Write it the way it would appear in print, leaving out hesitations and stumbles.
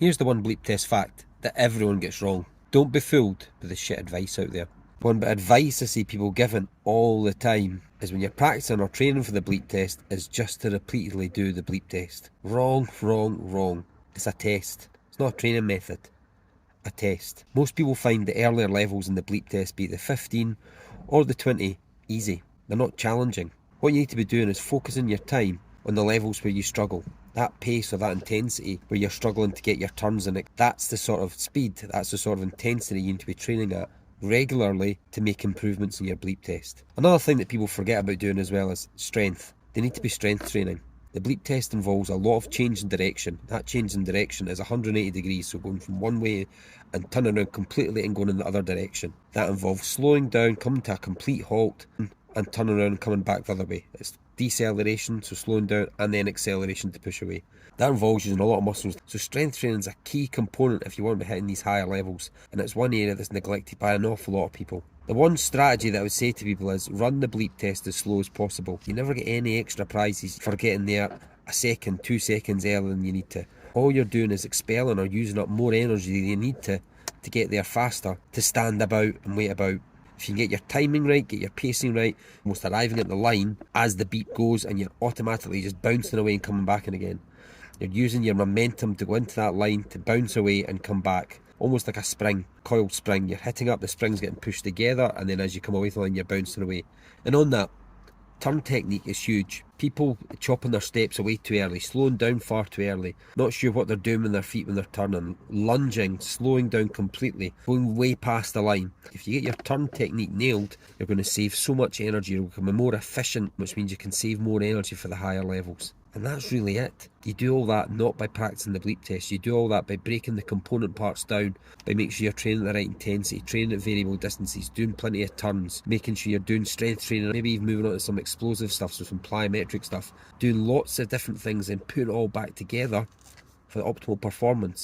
Here's the one bleep test fact that everyone gets wrong. Don't be fooled by the shit advice out there. One bit of advice I see people giving all the time is when you're practicing or training for the bleep test is just to repeatedly do the bleep test. Wrong, wrong, wrong. It's a test. It's not a training method. A test. Most people find the earlier levels in the bleep test, be it the 15 or the 20, easy. They're not challenging. What you need to be doing is focusing your time on the levels where you struggle. That pace or that intensity where you're struggling to get your turns in it, that's the sort of speed, that's the sort of intensity you need to be training at regularly to make improvements in your bleep test. Another thing that people forget about doing as well is strength. They need to be strength training. The bleep test involves a lot of change in direction. That change in direction is 180 degrees, so going from one way and turning around completely and going in the other direction. That involves slowing down, coming to a complete halt, and turning around and coming back the other way. It's deceleration, so slowing down, and then acceleration to push away. That involves using a lot of muscles. So strength training is a key component if you want to be hitting these higher levels, and it's one area that's neglected by an awful lot of people. The one strategy that I would say to people is run the bleep test as slow as possible. You never get any extra prizes for getting there a second, 2 seconds earlier than you need to. All you're doing is expelling or using up more energy than you need to get there faster, to stand about and wait about. If you can get your timing right, get your pacing right, almost arriving at the line as the beat goes and you're automatically just bouncing away and coming back in again. You're using your momentum to go into that line, to bounce away and come back. Almost like a spring, coiled spring. You're hitting up, the spring's getting pushed together, and then as you come away from the line, you're bouncing away. And on that, turn technique is huge. People chopping their steps away too early, slowing down far too early, not sure what they're doing with their feet when they're turning, lunging, slowing down completely, going way past the line. If you get your turn technique nailed, you're going to save so much energy, you'll become more efficient, which means you can save more energy for the higher levels. And that's really it. You do all that not by practicing the bleep test. You do all that by breaking the component parts down, by making sure you're training at the right intensity, training at variable distances, doing plenty of turns, making sure you're doing strength training, maybe even moving on to some explosive stuff, so some plyometric stuff, doing lots of different things and putting it all back together for the optimal performance.